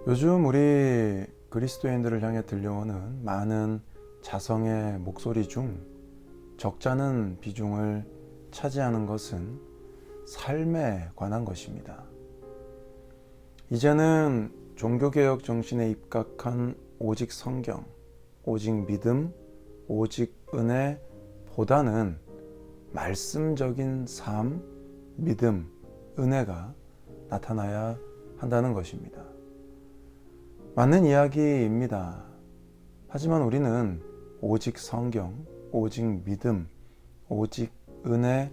요즘 우리 그리스도인들을 향해 들려오는 많은 자성의 목소리 중 적지 않은 비중을 차지하는 것은 삶에 관한 것입니다. 이제는 종교개혁 정신에 입각한 오직 성경, 오직 믿음, 오직 은혜 보다는 말씀적인 삶, 믿음, 은혜가 나타나야 한다는 것입니다. 맞는 이야기입니다. 하지만 우리는 오직 성경, 오직 믿음, 오직 은혜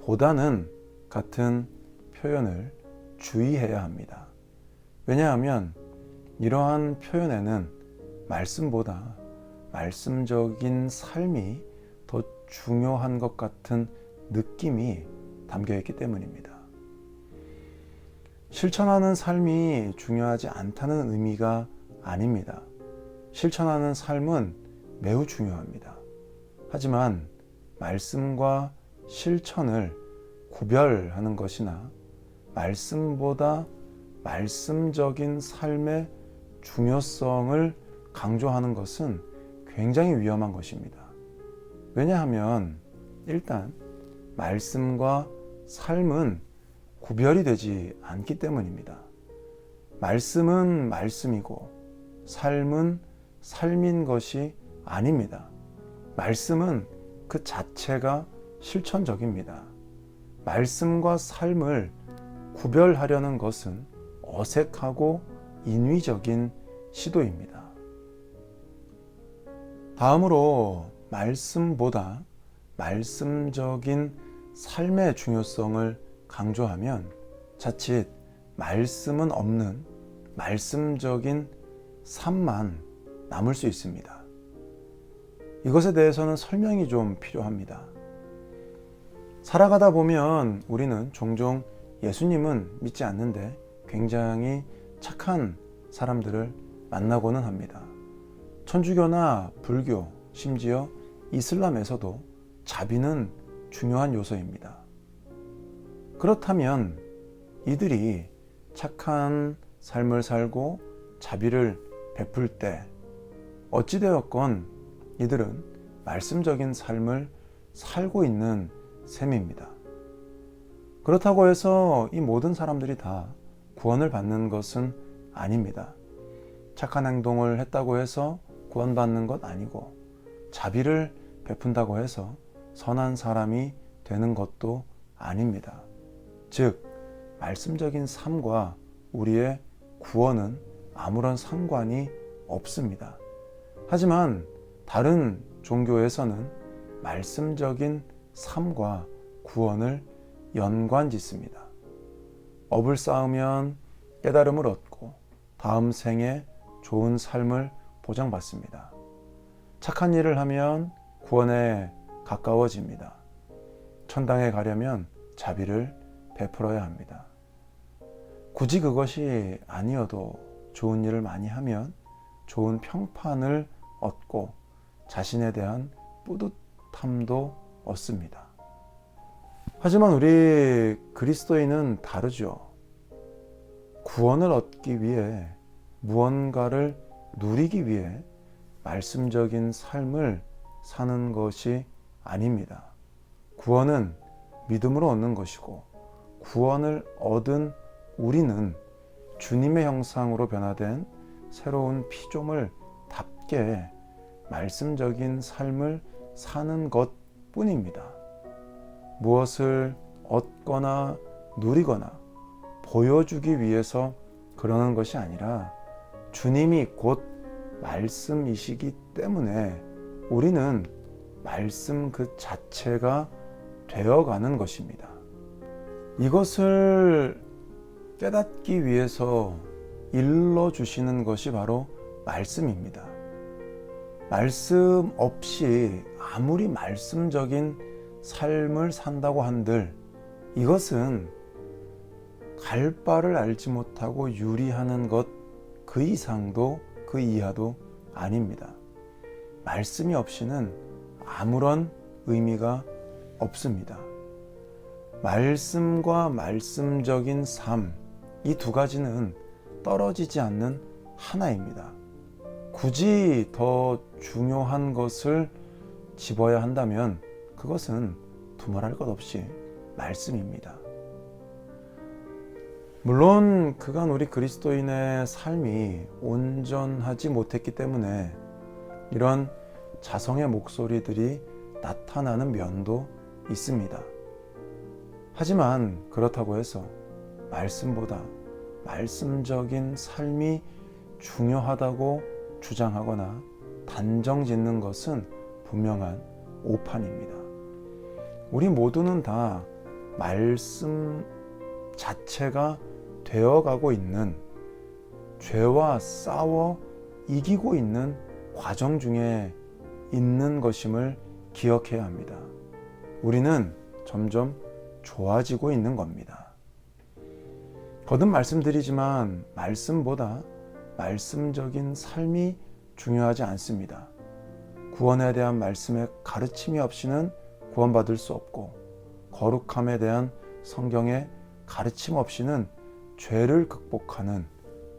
보다는 같은 표현을 주의해야 합니다. 왜냐하면 이러한 표현에는 말씀보다 말씀적인 삶이 더 중요한 것 같은 느낌이 담겨 있기 때문입니다. 실천하는 삶이 중요하지 않다는 의미가 아닙니다. 실천하는 삶은 매우 중요합니다. 하지만 말씀과 실천을 구별하는 것이나 말씀보다 말씀적인 삶의 중요성을 강조하는 것은 굉장히 위험한 것입니다. 왜냐하면 일단 말씀과 삶은 구별이 되지 않기 때문입니다. 말씀은 말씀이고 삶은 삶인 것이 아닙니다. 말씀은 그 자체가 실천적입니다. 말씀과 삶을 구별하려는 것은 어색하고 인위적인 시도입니다. 다음으로 말씀보다 말씀적인 삶의 중요성을 강조하면 자칫 말씀은 없는 말씀적인 삶만 남을 수 있습니다. 이것에 대해서는 설명이 좀 필요합니다. 살아가다 보면 우리는 종종 예수님은 믿지 않는데 굉장히 착한 사람들을 만나고는 합니다. 천주교나 불교, 심지어 이슬람에서도 자비는 중요한 요소입니다. 그렇다면 이들이 착한 삶을 살고 자비를 베풀 때 어찌되었건 이들은 말씀적인 삶을 살고 있는 셈입니다. 그렇다고 해서 이 모든 사람들이 다 구원을 받는 것은 아닙니다. 착한 행동을 했다고 해서 구원받는 것 아니고 자비를 베푼다고 해서 선한 사람이 되는 것도 아닙니다. 즉, 말씀적인 삶과 우리의 구원은 아무런 상관이 없습니다. 하지만 다른 종교에서는 말씀적인 삶과 구원을 연관짓습니다. 업을 쌓으면 깨달음을 얻고 다음 생에 좋은 삶을 보장받습니다. 착한 일을 하면 구원에 가까워집니다. 천당에 가려면 자비를 베풀어야 합니다. 굳이 그것이 아니어도 좋은 일을 많이 하면 좋은 평판을 얻고 자신에 대한 뿌듯함도 얻습니다. 하지만 우리 그리스도인은 다르죠. 구원을 얻기 위해 무언가를 누리기 위해 말씀적인 삶을 사는 것이 아닙니다. 구원은 믿음으로 얻는 것이고 구원을 얻은 우리는 주님의 형상으로 변화된 새로운 피조물 답게 말씀적인 삶을 사는 것뿐입니다. 무엇을 얻거나 누리거나 보여주기 위해서 그러는 것이 아니라 주님이 곧 말씀이시기 때문에 우리는 말씀 그 자체가 되어가는 것입니다. 이것을 깨닫기 위해서 일러주시는 것이 바로 말씀입니다. 말씀 없이 아무리 말씀적인 삶을 산다고 한들 이것은 갈 바를 알지 못하고 유리하는 것 그 이상도 그 이하도 아닙니다. 말씀이 없이는 아무런 의미가 없습니다. 말씀과 말씀적인 삶, 이 두 가지는 떨어지지 않는 하나입니다. 굳이 더 중요한 것을 집어야 한다면 그것은 두말할 것 없이 말씀입니다. 물론 그간 우리 그리스도인의 삶이 온전하지 못했기 때문에 이런 자성의 목소리들이 나타나는 면도 있습니다. 하지만 그렇다고 해서 말씀보다 말씀적인 삶이 중요하다고 주장하거나 단정 짓는 것은 분명한 오판입니다. 우리 모두는 다 말씀 자체가 되어가고 있는, 죄와 싸워 이기고 있는 과정 중에 있는 것임을 기억해야 합니다. 우리는 점점 좋아지고 있는 겁니다. 거듭 말씀드리지만 말씀보다 말씀적인 삶이 중요하지 않습니다. 구원에 대한 말씀의 가르침이 없이는 구원받을 수 없고, 거룩함에 대한 성경의 가르침 없이는 죄를 극복하는,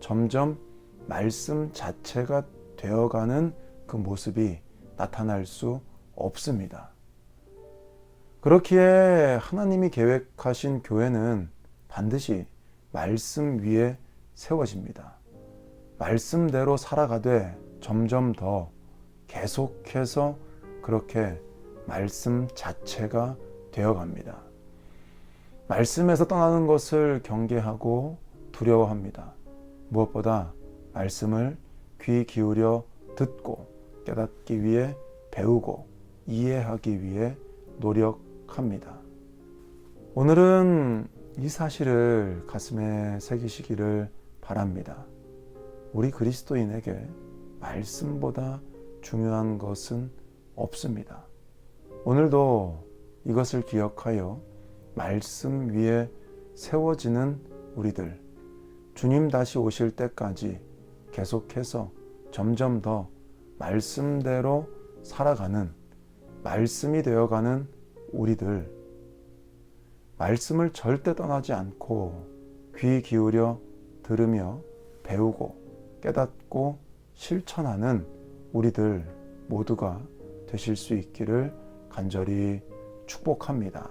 점점 말씀 자체가 되어가는 그 모습이 나타날 수 없습니다. 그렇기에 하나님이 계획하신 교회는 반드시 말씀 위에 세워집니다. 말씀대로 살아가되 점점 더 계속해서 그렇게 말씀 자체가 되어갑니다. 말씀에서 떠나는 것을 경계하고 두려워합니다. 무엇보다 말씀을 귀 기울여 듣고 깨닫기 위해 배우고 이해하기 위해 노력합니다. 오늘은 이 사실을 가슴에 새기시기를 바랍니다. 우리 그리스도인에게 말씀보다 중요한 것은 없습니다. 오늘도 이것을 기억하여 말씀 위에 세워지는 우리들, 주님 다시 오실 때까지 계속해서 점점 더 말씀대로 살아가는, 말씀이 되어가는 우리들, 말씀을 절대 떠나지 않고 귀 기울여 들으며 배우고 깨닫고 실천하는 우리들 모두가 되실 수 있기를 간절히 축복합니다.